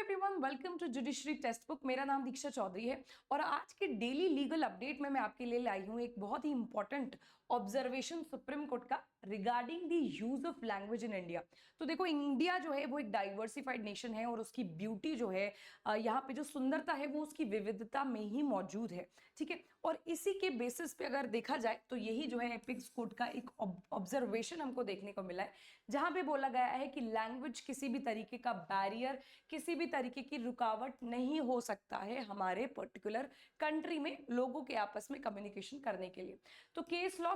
Everyone, welcome to judiciary textbook. मेरा नाम दीक्षा चौधरी है और आज के डेली लीगल अपडेट में मैं आपके लिए लाई हूं एक बहुत ही इंपॉर्टेंट ऑब्जर्वेशन सुप्रीम कोर्ट का regarding the use of language in India. तो देखो, इंडिया जो है वो एक डाइवर्सिफाइड नेशन है और उसकी ब्यूटी जो है, यहाँ पे जो सुंदरता है वो उसकी विविधता में ही मौजूद है। ठीक है, और इसी के बेसिस पे अगर देखा जाए तो यही जो है एपिक्स कोर्ट का एक ऑब्जर्वेशन हमको देखने को मिला है, जहां पे बोला गया है कि लैंग्वेज किसी भी तरीके का बैरियर, किसी भी तरीके की रुकावट नहीं हो सकता है हमारे पर्टिकुलर कंट्री में लोगों के आपस में कम्युनिकेशन करने के लिए। तो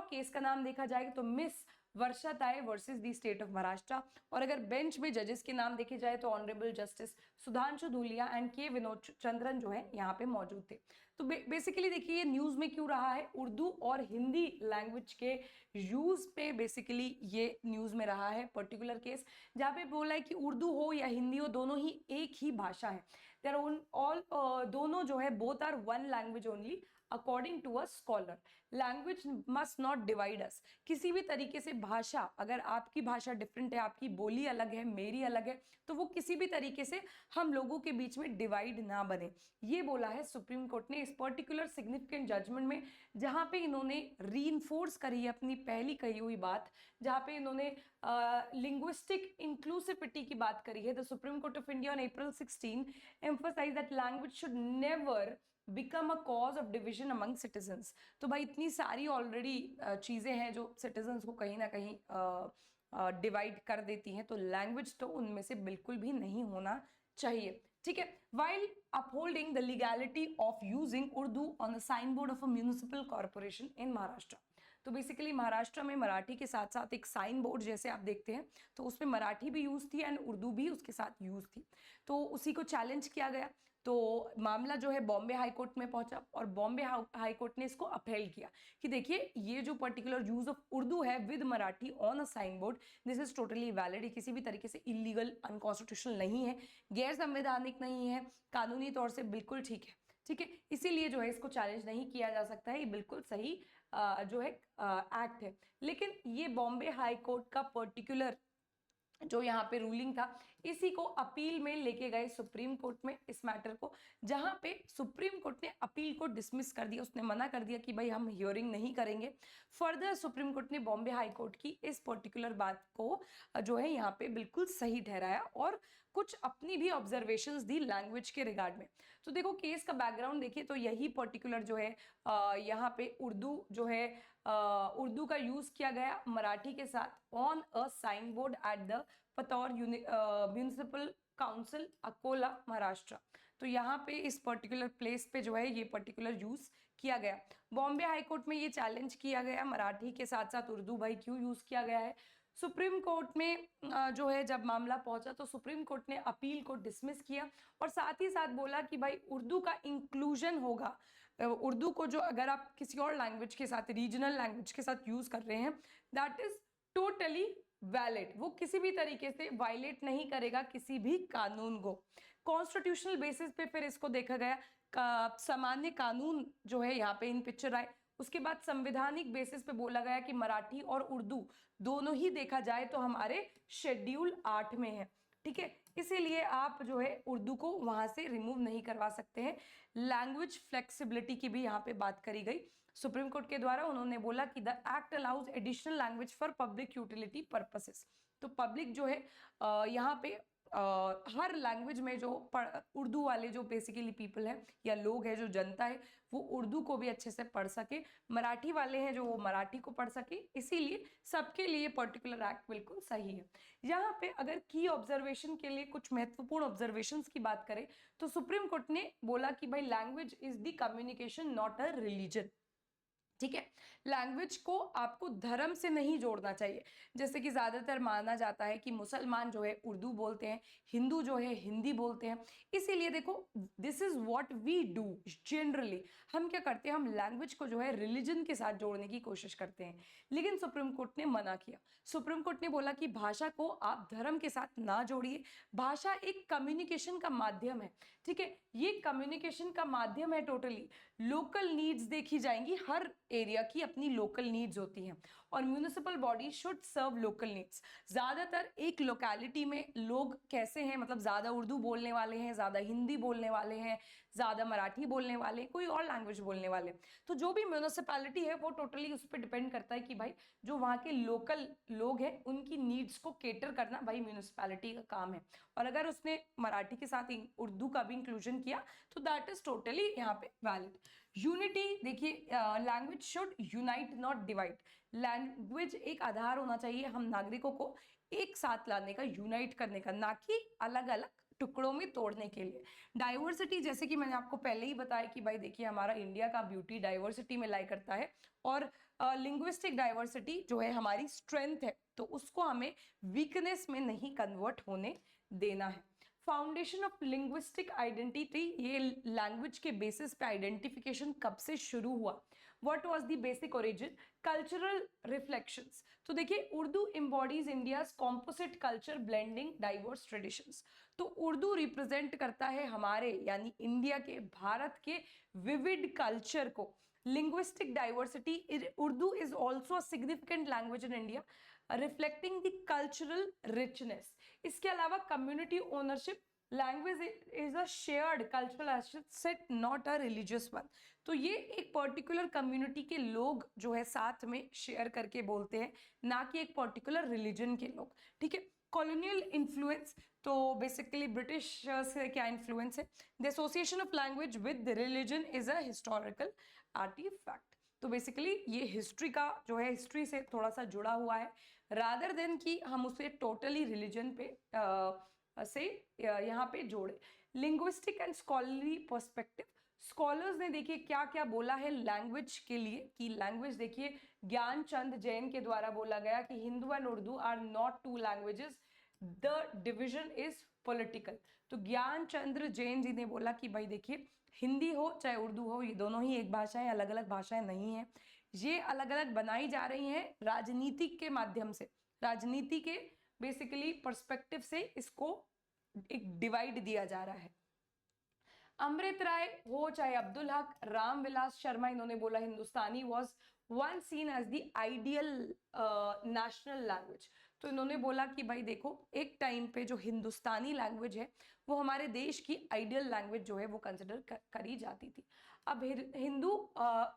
केस का नाम देखा जाए तो miss Varsha Taye versus the state of Maharashtra, और अगर बेंच में जजेस के नाम देखे जाए तो honourable justice Sudhanshu Dhulia and K Vinod Chandran जो है यहाँ पे मौजूद थे। तो बेसिकली देखिए, ये न्यूज में क्यों रहा है, उर्दू और हिंदी लैंग्वेज के यूज पे बेसिकली ये न्यूज में रहा है पर्टिकुलर केस, जहाँ पे बोला है कि उर्दू हो या हिंदी हो, दोनों ही एक ही भाषा है। देयर ऑल दोनों जो है both are one language only according to a scholar. Language must not divide us. किसी भी तरीके से भाषा, अगर आपकी भाषा डिफरेंट है, आपकी बोली अलग है, मेरी अलग है, तो वो किसी भी तरीके से हम लोगों के बीच में डिवाइड ना बने, ये बोला है सुप्रीम कोर्ट ने इस पर्टिकुलर सिग्निफिकेंट जजमेंट में, जहां पे इन्होंने रीइंफोर्स करी है अपनी पहली कही हुई बात, जहां पे इन्होंने लिंग्विस्टिक इंक्लूसिविटी की बात करी है। The supreme court of India on April 16 emphasized that language should never become a cause of division among citizens। तो भाई, इतनी सारी ऑलरेडी चीजें हैं जो सिटीजन्स को कहीं ना कहीं डिवाइड कर देती हैं, तो लैंग्वेज तो उनमें से बिल्कुल भी नहीं होना चाहिए। ठीक है, while upholding the legality of using Urdu on the signboard of a municipal corporation in Maharashtra। तो बेसिकली महाराष्ट्र में मराठी के साथ साथ एक साइन बोर्ड जैसे आप देखते हैं, तो उसमें मराठी भी यूज थी एंड उर्दू भी उसके साथ यूज थी। तो उसी को चैलेंज किया गया, तो मामला जो है बॉम्बे हाई कोर्ट में पहुंचा और बॉम्बे हाई कोर्ट ने इसको अपहेल किया कि देखिए, ये जो पर्टिकुलर यूज ऑफ उर्दू है with Marathi on a signboard, this is totally valid. ये किसी भी तरीके से इलीगल, अनकॉन्स्टिट्यूशनल नहीं है, गैर संवैधानिक नहीं है, कानूनी तौर से बिल्कुल ठीक है। ठीक है, इसीलिए जो है इसको चैलेंज नहीं किया जा सकता है, ये बिल्कुल सही जो है एक्ट है। लेकिन ये बॉम्बे हाई कोर्ट का पर्टिकुलर जो यहाँ पे रूलिंग था, इसी को अपील में लेके गए सुप्रीम कोर्ट में इस मैटर को, जहां पे सुप्रीम कोर्ट ने अपील को डिसमिस कर दिया। उसने मना कर दिया कि भाई हम हियरिंग नहीं करेंगे। फर्दर सुप्रीम कोर्ट ने बॉम्बे हाई कोर्ट की इस पर्टिकुलर बात को जो है यहाँ पे बिल्कुल सही ठहराया और कुछ अपनी भी ऑब्जर्वेशंस दी लैंग्वेज के रिगार्ड में। तो देखो, केस का बैकग्राउंड देखिए तो यही पर्टिकुलर जो है यहाँ पे उर्दू जो है, उर्दू का यूज किया गया मराठी के साथ on a signboard at the Patur municipal council Akola Maharashtra. तो यहाँ पे इस पर्टिकुलर प्लेस पे जो है ये पर्टिकुलर यूज किया गया। बॉम्बे हाई कोर्ट में ये चैलेंज किया गया, मराठी के साथ साथ उर्दू भाई क्यों यूज किया गया है। सुप्रीम कोर्ट में जो है जब मामला पहुंचा तो सुप्रीम कोर्ट ने अपील को डिसमिस किया और साथ ही साथ बोला कि भाई उर्दू का इंक्लूजन होगा। उर्दू को जो अगर आप किसी और लैंग्वेज के साथ, रीजनल लैंग्वेज के साथ यूज कर रहे हैं, दैट इज टोटली वैलिड। वो किसी भी तरीके से वायलेट नहीं करेगा किसी भी कानून को। कॉन्स्टिट्यूशनल बेसिस पे फिर इसको देखा गया, सामान्य कानून जो है यहाँ पे इन पिक्चर आए। उसके बाद संवैधानिक बेसिस पे बोला गया कि मराठी और उर्दू दोनों ही देखा जाए तो हमारे शेड्यूल 8 में है। ठीक है, इसीलिए आप जो है उर्दू को वहां से रिमूव नहीं करवा सकते हैं। लैंग्वेज फ्लेक्सिबिलिटी की भी यहाँ पे बात करी गई सुप्रीम कोर्ट के द्वारा। उन्होंने बोला कि the act allows additional language for public utility purposes. तो पब्लिक जो है यहाँ पे हर लैंग्वेज में जो उर्दू वाले जो बेसिकली पीपल है या लोग हैं, जो जनता है, वो उर्दू को भी अच्छे से पढ़ सके, मराठी वाले हैं जो वो मराठी को पढ़ सके, इसीलिए सबके लिए पर्टिकुलर एक्ट बिल्कुल सही है। यहाँ पे अगर की ऑब्जर्वेशन के लिए कुछ महत्वपूर्ण ऑब्जर्वेशंस की बात करें तो सुप्रीम कोर्ट ने बोला कि भाई language is the communication not a religion. ठीक है, लैंग्वेज को आपको धर्म से नहीं जोड़ना चाहिए। जैसे कि ज्यादातर माना जाता है कि मुसलमान जो है उर्दू बोलते हैं, हिंदू जो है हिंदी बोलते हैं। इसीलिए देखो, this is what we do generally. हम क्या करते हैं, हम लैंग्वेज को जो है रिलीजन के साथ जोड़ने की कोशिश करते हैं, लेकिन सुप्रीम कोर्ट ने मना किया। सुप्रीम कोर्ट ने बोला कि भाषा को आप धर्म के साथ ना जोड़िए, भाषा एक कम्युनिकेशन का माध्यम है। ठीक है, ये कम्युनिकेशन का माध्यम है। टोटली लोकल नीड्स देखी जाएंगी, हर एरिया की अपनी लोकल नीड्स होती हैं और municipal body should serve local needs. ज़्यादातर एक लोकेलिटी में लोग कैसे हैं, मतलब ज़्यादा उर्दू बोलने वाले हैं, ज़्यादा हिंदी बोलने वाले हैं, ज़्यादा मराठी बोलने वाले, कोई और लैंग्वेज बोलने वाले, तो जो भी म्यूनिसिपैलिटी है वो टोटली उस पर डिपेंड करता है कि भाई जो वहाँ के लोकल लोग हैं उनकी नीड्स को केटर करना भाई म्यूनिसिपैलिटी का काम है। और अगर उसने मराठी के साथ उर्दू का भी इंक्लूजन किया तो दैट इज टोटली यहाँ पे वैलिड। यूनिटी देखिए, language should unite not divide. Language एक आधार होना चाहिए हम नागरिकों को एक साथ लाने का, यूनाइट करने का, ना कि अलग अलग टुकड़ों में तोड़ने के लिए। डाइवर्सिटी, जैसे कि मैंने आपको पहले ही बताया कि भाई देखिए हमारा इंडिया का ब्यूटी डाइवर्सिटी में लाई करता है, और लिंग्विस्टिक डाइवर्सिटी जो है हमारी स्ट्रेंथ है, तो उसको हमें वीकनेस में नहीं कन्वर्ट होने देना है। फाउंडेशन ऑफ लिंग्विस्टिक आइडेंटिटी, ये लैंग्वेज के बेसिस पे आइडेंटिफिकेशन कब से शुरू हुआ, what was the basic origin, cultural reflections. तो देखिए Urdu embodies India's composite culture blending diverse traditions. तो उर्दू रिप्रेजेंट करता है हमारे यानी इंडिया के, भारत के विविड कल्चर को। Linguistic diversity, Urdu is also a significant language in India reflecting the cultural richness. इसके अलावा community ownership, language is a shared cultural asset not a religious one. तो ये एक पर्टिकुलर कम्युनिटी के लोग जो है साथ में शेयर करके बोलते हैं, ना कि एक पर्टिकुलर रिलीजन के लोग, ठीक है। कॉलोनियल इन्फ्लुएंस, तो बेसिकली ब्रिटिश से क्या इन्फ्लुएंस है। The association of language with religion is a historical artifact. तो बेसिकली ये हिस्ट्री का जो है, हिस्ट्री से थोड़ा सा जुड़ा हुआ है, रादर देन कि हम उसे टोटली रिलीजन पे से यहाँ पे जोड़े। Linguistic and scholarly perspective, scholars ने देखिए क्या क्या बोला है लैंग्वेज के लिए, कि लैंग्वेज देखिए ज्ञानचंद जैन के द्वारा बोला गया कि Hindu and Urdu are not two languages, the division is political. तो ज्ञानचंद्र जैन जी ने बोला कि भाई देखिए हिंदी हो चाहे उर्दू हो, ये दोनों ही एक भाषा है, अलग अलग भाषाएं नहीं है। ये अलग अलग बनाई जा रही हैं राजनीति के माध्यम से, राजनीति के बेसिकली पर्सपेक्टिव से इसको एक डिवाइड दिया जा रहा है। अमृत राय हो चाहे अब्दुल हक, रामविलास शर्मा, इन्होंने बोला Hindustani was one seen as the ideal national language. तो इन्होंने बोला कि भाई देखो एक टाइम पे जो हिंदुस्तानी लैंग्वेज है वो हमारे देश की आइडियल लैंग्वेज जो है वो कंसिडर करी जाती थी। अब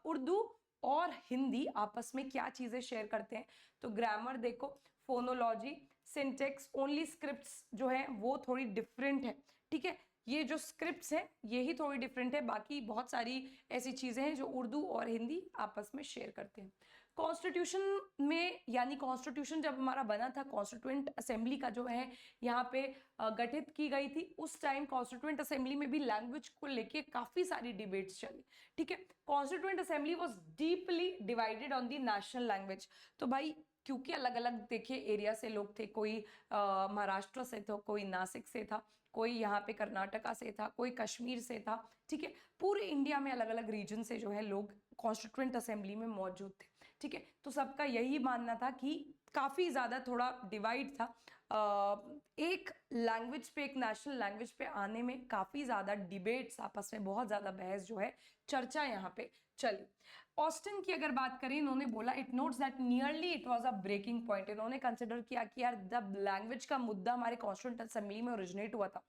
उर्दू और हिंदी आपस में क्या चीजें शेयर करते हैं, तो ग्रामर देखो, फोनोलॉजी, सिंटेक्स, ओनली स्क्रिप्ट्स जो है वो थोड़ी डिफरेंट है, ठीक है। ये जो स्क्रिप्ट्स हैं यही थोड़ी डिफरेंट है, बाकी बहुत सारी ऐसी चीजें हैं जो उर्दू और हिंदी आपस में शेयर करते हैं। कॉन्स्टिट्यूशन में, यानी कॉन्स्टिट्यूशन जब हमारा बना था, कॉन्स्टिट्यूएंट असेंबली का जो है यहाँ पे गठित की गई थी, उस टाइम कॉन्स्टिट्यूएंट असेंबली में भी लैंग्वेज को लेके काफी सारी डिबेट्स चली, ठीक है। Constituent assembly was deeply divided on the national language. तो भाई क्योंकि अलग अलग देखिए एरिया से लोग थे, कोई महाराष्ट्र से था, कोई नासिक से था, कोई यहाँ पे कर्नाटका से था, कोई कश्मीर से था, ठीक है। पूरे इंडिया में अलग अलग रीजन से जो है लोग कॉन्स्टिट्यूएंट असेंबली में मौजूद थे, ठीक है। तो सबका यही मानना था कि काफी ज्यादा थोड़ा डिवाइड था, एक लैंग्वेज पे, एक नेशनल लैंग्वेज पे आने में काफी ज्यादा डिबेट्स, आपस में बहुत ज्यादा बहस जो है, चर्चा यहाँ पे चली। ऑस्टिन की अगर बात करें, इन्होंने बोला it notes that nearly it was a breaking point. इन्होंने कंसिडर किया कि यार जब लैंग्वेज का मुद्दा हमारे कॉन्स्टिट्यूएंट असेंबली में ओरिजिनेट हुआ था,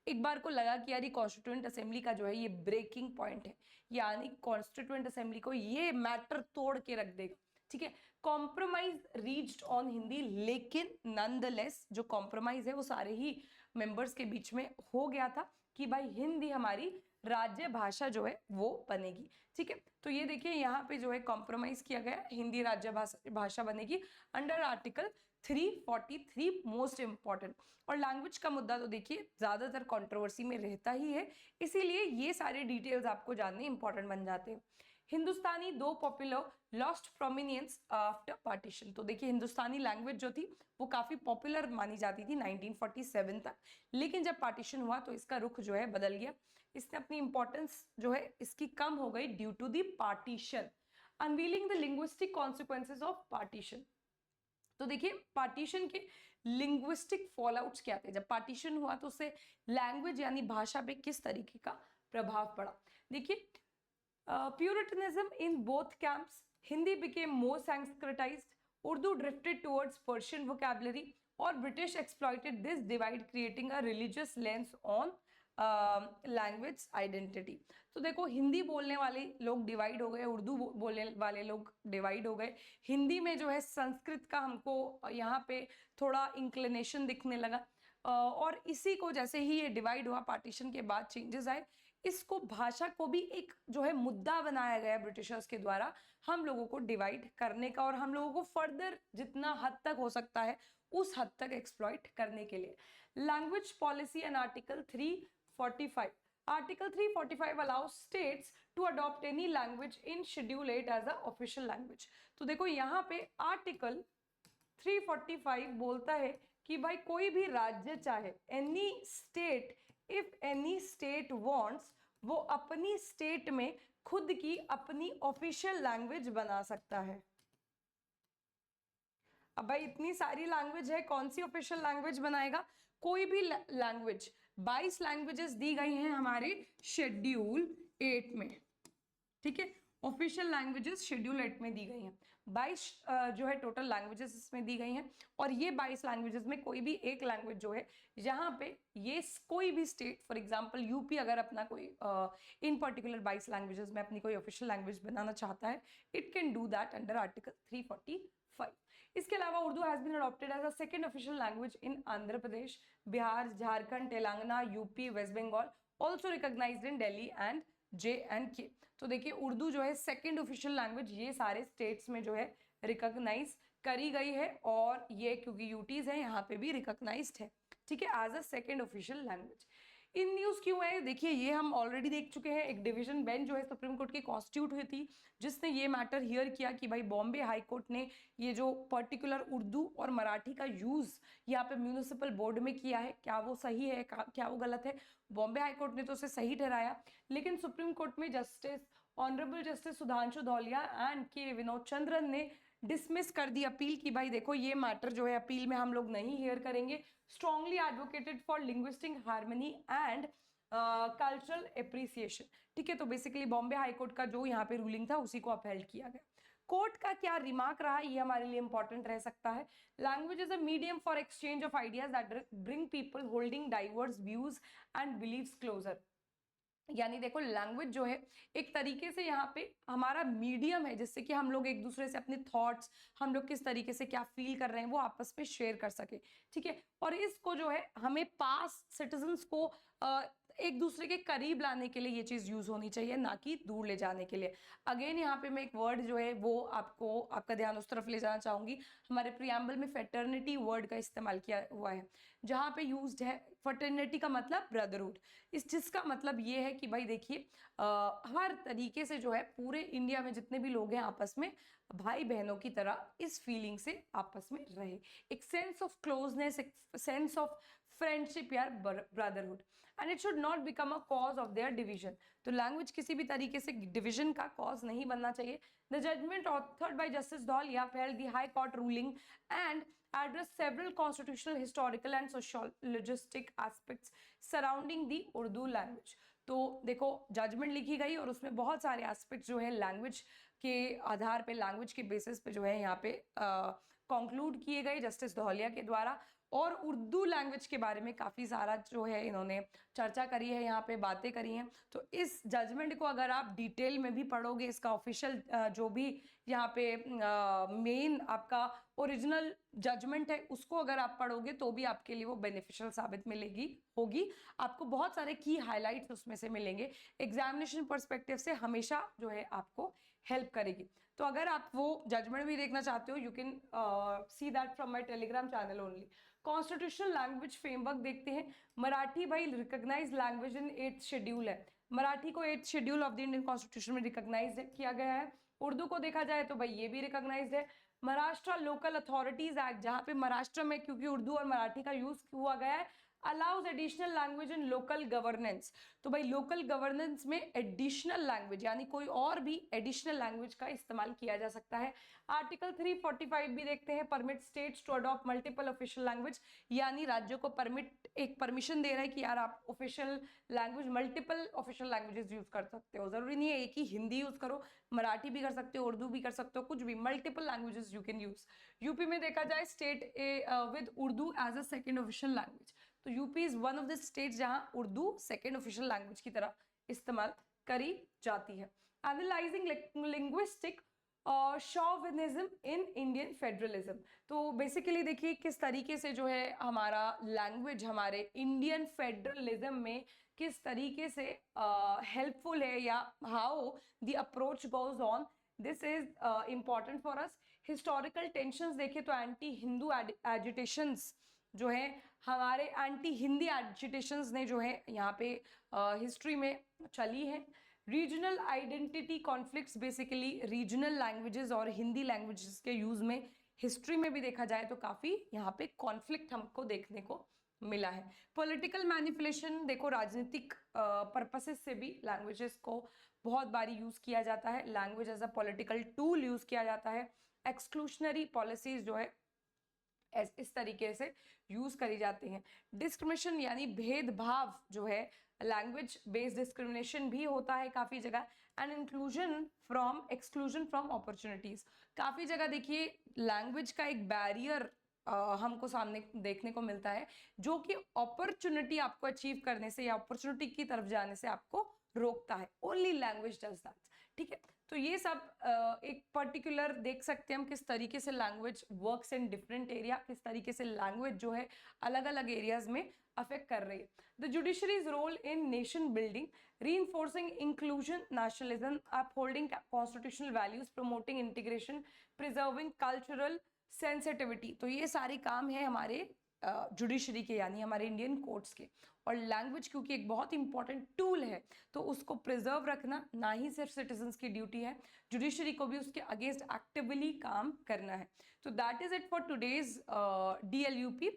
एक बार को लगा कि यार ये कॉन्स्टिट्यूएंट असेंबली का जो है ये ब्रेकिंग पॉइंट है, यानी कॉन्स्टिट्यूएंट असेंबली को ये मैटर तोड़ के रख देगा, ठीक है। कॉम्प्रोमाइज रीच्ड ऑन हिंदी, लेकिन नॉनदलेस जो कॉम्प्रोमाइज है वो सारे ही मेंबर्स के बीच में हो गया था कि भाई हिंदी हमारी राज्य भाषा जो है वो बनेगी, ठीक है। तो ये देखिए यहाँ पे जो है कॉम्प्रोमाइज किया गया, हिंदी राज्य भाषा बनेगी अंडर आर्टिकल 343, मोस्ट इंपॉर्टेंट। और लैंग्वेज का मुद्दा तो देखिए ज्यादातर कंट्रोवर्सी में रहता ही है, इसीलिए ये सारे डिटेल्स आपको जानने इंपॉर्टेंट बन जाते हैं। हिंदुस्तानी दो पॉपुलर लॉस्ट प्रोमिनियंस आफ्टर पार्टीशन। तो देखिए हिंदुस्तानी लैंग्वेज जो थी वो काफी पॉपुलर मानी जाती थी 1947 तक, लेकिन जब पार्टीशन हुआ तो इसका रुख जो है बदल गया, इसने अपनी इंपॉर्टेंस जो है इसकी कम हो गई due to the partition. Unveiling the linguistic consequences of partition. तो देखिए पार्टीशन के लिंग्विस्टिक फॉलआउट्स क्या थे, जब पार्टीशन हुआ तो उससे लैंग्वेज यानी भाषा पे किस तरीके का प्रभाव पड़ा। देखिए puritanism in both camps, Hindi became more Sanskritized, Urdu drifted towards Persian vocabulary और British exploited this divide creating a religious lens on language identity. तो देखो हिंदी बोलने वाले लोग डिवाइड हो गए, उर्दू बोलने वाले लोग डिवाइड हो गए। हिंदी में जो है संस्कृत का हमको यहाँ पे थोड़ा इंक्लिनेशन दिखने लगा, और इसी को जैसे ही ये डिवाइड हुआ, पार्टीशन के बाद चेंजेस आए, इसको भाषा को भी एक जो है मुद्दा बनाया गया ब्रिटिशर्स के द्वारा हम लोगों को डिवाइड करने का, और हम लोगों को फर्दर जितना हद तक हो सकता है उस हद तक एक्सप्लॉइट करने के लिए। Language policy and article 345, Article 345 allows states to adopt any language in Schedule 8 as a official language। तो देखो यहाँ पे आर्टिकल 345 बोलता है कि भाई कोई भी राज्य चाहे, any state, if any state wants, वो अपनी स्टेट में खुद की अपनी ऑफिशियल लैंग्वेज बना सकता है। अब भाई इतनी सारी लैंग्वेज है, कौन सी ऑफिशियल लैंग्वेज बनाएगा? कोई भी लैंग्वेज। 22 लैंग्वेजेस दी गई हैं हमारे शेड्यूल 8 में, ठीक है। ऑफिशियल लैंग्वेजेस शेड्यूल 8 में दी गई हैं, 22 जो है टोटल लैंग्वेजेस इसमें दी गई हैं। और ये 22 लैंग्वेजेस में कोई भी एक लैंग्वेज जो है, यहाँ पे ये कोई भी स्टेट, फॉर एग्जांपल यूपी अगर अपना कोई इन पर्टिकुलर 22 लैंग्वेजेस में अपनी कोई ऑफिशियल लैंग्वेज बनाना चाहता है, it can do that under article 345। इसके अलावा Urdu has been adopted as a second official language in Andhra Pradesh, Bihar, Jharkhand, Telangana, UP, West Bengal, also recognised in Delhi and JNK। तो देखिए उर्दू जो है सेकंड ऑफिशियल लैंग्वेज ये सारे स्टेट्स में जो है रिकॉग्नाइज करी गई है, और ये क्योंकि यूटीज है यहाँ पे भी रिकॉग्नाइज्ड है, ठीक है, as a second official language. In news क्यों है? देखिए ये हम ऑलरेडी देख चुके हैं, एक डिवीजन बेंच जो है सुप्रीम कोर्ट की कॉन्स्टिट्यूट हुई थी, जिसने ये मैटर हियर किया कि भाई बॉम्बे हाई कोर्ट ने ये जो पर्टिकुलर उर्दू और मराठी का यूज यहाँ पे म्यूनिसिपल बोर्ड में किया है, क्या वो सही है, क्या वो गलत है? बॉम्बे हाई कोर्ट ने तो उसे सही ठहराया, लेकिन सुप्रीम कोर्ट में justice honourable justice Sudhanshu Dhulia and K Vinod Chandran ने डिसमिस कर दी अपील कि भाई देखो ये मैटर जो है अपील में हम लोग नहीं हियर करेंगे। Strongly advocated for linguistic harmony and cultural appreciation, ठीक है। तो बेसिकली बॉम्बे हाई कोर्ट का जो यहाँ पे रूलिंग था उसी को अपहेल्ड किया गया। कोर्ट का क्या रिमार्क रहा, ये हमारे लिए इंपॉर्टेंट रह सकता है। Language is a medium for exchange of ideas that bring people holding diverse views and beliefs closer. यानी देखो लैंग्वेज जो है एक तरीके से यहाँ पे हमारा मीडियम है, जिससे कि हम लोग एक दूसरे से अपने थॉट्स, हम लोग किस तरीके से क्या फील कर रहे हैं वो आपस में शेयर कर सके, ठीक है। और इसको जो है हमें पास सिटीजन्स को एक दूसरे के करीब लाने के लिए ये चीज यूज होनी चाहिए, ना कि दूर ले जाने के लिए। अगेन यहाँ पे मैं एक वर्ड जो है वो आपका ध्यान उस तरफ ले जाना चाहूंगी। हमारे प्रियम्बल में फेटर्निटी वर्ड का इस्तेमाल किया हुआ है, जहाँ पे यूज्ड है फर्टर्निटी का मतलब ब्रदरहुड, जिसका मतलब ये है कि भाई देखिए हर तरीके से जो है पूरे इंडिया में जितने भी लोग हैं आपस में भाई बहनों की तरह इस फीलिंग से आपस में रहे, एक सेंस ऑफ क्लोजनेस, एक सेंस ऑफ फ्रेंडशिप या brotherhood, and it should not become a cause of their division. तो लैंग्वेज किसी भी तरीके से डिवीजन का कॉज नहीं बनना चाहिए। The judgment authored by justice Dhulia upheld the high court ruling and addressed several constitutional, historical and sociologistic aspects surrounding the Urdu language। तो देखो जजमेंट लिखी गई और उसमें बहुत सारे एस्पेक्ट जो है लैंग्वेज के आधार पे, लैंग्वेज के बेसिस पे जो है यहाँ पे कंक्लूड किए गए जस्टिस धौलिया के द्वारा, और उर्दू लैंग्वेज के बारे में काफ़ी सारा जो है इन्होंने चर्चा करी है, यहाँ पे बातें करी हैं। तो इस जजमेंट को अगर आप डिटेल में भी पढ़ोगे, इसका ऑफिशियल जो भी यहाँ पे मेन आपका ओरिजिनल जजमेंट है उसको अगर आप पढ़ोगे तो भी आपके लिए वो बेनिफिशियल साबित मिलेगी होगी। आपको बहुत सारे की हाईलाइट्स उसमें से मिलेंगे, एग्जामिनेशन पर्सपेक्टिव से हमेशा जो है आपको हेल्प करेगी। तो अगर आप वो जजमेंट भी देखना चाहते हो, you can see that from my Telegram channel only. Constitutional language framework देखते हैं। मराठी भाई recognise language in 8th schedule है, मराठी को 8th schedule of the Indian constitution में रिकॉग्नाइज किया गया है। उर्दू को देखा जाए तो भाई ये भी रिकॉग्नाइज है। महाराष्ट्र लोकल अथॉरिटीज एक्ट, जहाँ पे महाराष्ट्र में क्योंकि उर्दू और मराठी का यूज हुआ गया है, allows additional language in local governance. तो भाई लोकल गवर्नेंस में एडिशनल लैंग्वेज यानी कोई और भी एडिशनल लैंग्वेज का इस्तेमाल किया जा सकता है। आर्टिकल 345 भी देखते हैं, permit states to adopt multiple official language, यानी राज्यों को परमिशन दे रहा है कि यार आप official language multiple official languages use कर सकते हो, जरूरी नहीं है एक ही हिंदी यूज करो, मराठी भी कर सकते हो, उर्दू भी कर सकते हो, कुछ भी multiple languages you can use. UP में देखा जाए state with Urdu as a second official language, तो UP is one of the state जहां उर्दू सेकेंड ऑफिशियल लैंग्वेज की तरह इस्तेमाल करी जाती है। Analysing linguistic chauvinism in Indian federalism, तो बेसिकली देखिए किस तरीके से जो है हमारा लैंग्वेज हमारे इंडियन फेडरलिज्म में किस तरीके से हेल्पफुल है या how the approach goes on, this is important for us. Historical tensions देखें तो एंटी हिंदू एजिटेशंस जो है हमारे एंटी हिंदी एजिटेशंस ने जो है यहाँ पे हिस्ट्री में चली है। Regional identity conflicts, basically regional languages और हिंदी लैंग्वेजेस के यूज में हिस्ट्री में भी देखा जाए तो काफी यहाँ पे कॉन्फ्लिक्ट हमको देखने को मिला है। पॉलिटिकल मैनिपुलेशन, देखो राजनीतिक पर्पसेस से भी लैंग्वेजेस को बहुत बारी यूज किया जाता है, language as a political tool use किया जाता है। एक्सक्लूशनरी पॉलिसीज जो है इस तरीके से यूज करी जाती हैं। डिस्क्रिमिनेशन यानी भेदभाव जो है, लैंग्वेज बेस्ड डिस्क्रिमिनेशन भी होता है काफी जगह। And inclusion from exclusion from opportunities, काफी जगह देखिए लैंग्वेज का एक बैरियर हमको सामने देखने को मिलता है जो कि अपॉर्चुनिटी आपको अचीव करने से या अपॉर्चुनिटी की तरफ जाने से आपको रोकता है। ओनली लैंग्वेज डज दैट, ठीक है। तो ये सब एक पर्टिकुलर देख सकते हैं हम किस तरीके से language works in different area, किस तरीके से लैंग्वेज जो है अलग अलग एरियाज में अफेक्ट कर रही है। The judiciary's role in nation building, reinforcing inclusion, nationalism, upholding constitutional values, promoting integration, preserving cultural sensitivity, तो ये सारे काम है हमारे जुडिशरी के यानी हमारे इंडियन कोर्ट्स के। और लैंग्वेज क्योंकि एक बहुत इंपॉर्टेंट टूल है तो उसको प्रिजर्व रखना ना ही सिर्फ सिटीजन्स की ड्यूटी है, जुडिशरी को भी उसके अगेंस्ट एक्टिवली काम करना है। तो that is it for today's DLUP।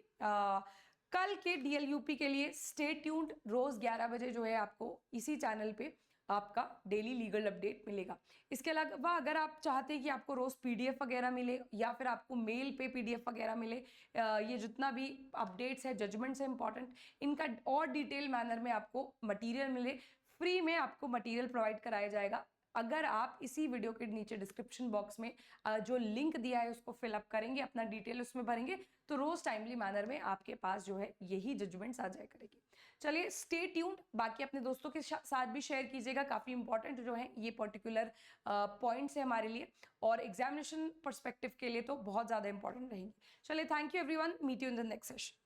कल के DLUP के लिए स्टे ट्यून्ड, रोज 11 बजे जो है आपको इसी चैनल पे आपका डेली लीगल अपडेट मिलेगा। इसके अलावा अगर आप चाहते हैं कि आपको रोज PDF वगैरह मिले या फिर आपको मेल पे PDF वगैरह मिले, ये जितना भी अपडेट्स है, जजमेंट्स है इंपॉर्टेंट, इनका और डिटेल मैनर में आपको मटेरियल मिले, फ्री में आपको मटेरियल प्रोवाइड कराया जाएगा। अगर आप इसी वीडियो के नीचे डिस्क्रिप्शन बॉक्स में जो लिंक दिया है उसको फिलअप करेंगे, अपना डिटेल उसमें भरेंगे, तो रोज टाइमली मैनर में आपके पास जो है यही जजमेंट्स आ जाया करेगी। चलिए स्टे ट्यून्ड, बाकी अपने दोस्तों के साथ भी शेयर कीजिएगा, काफी इंपॉर्टेंट जो है ये पर्टिकुलर पॉइंट्स है हमारे लिए और एग्जामिनेशन पर्सपेक्टिव के लिए तो बहुत ज्यादा इंपॉर्टेंट रहेंगे। चलिए thank you everyone, meet you in the next session.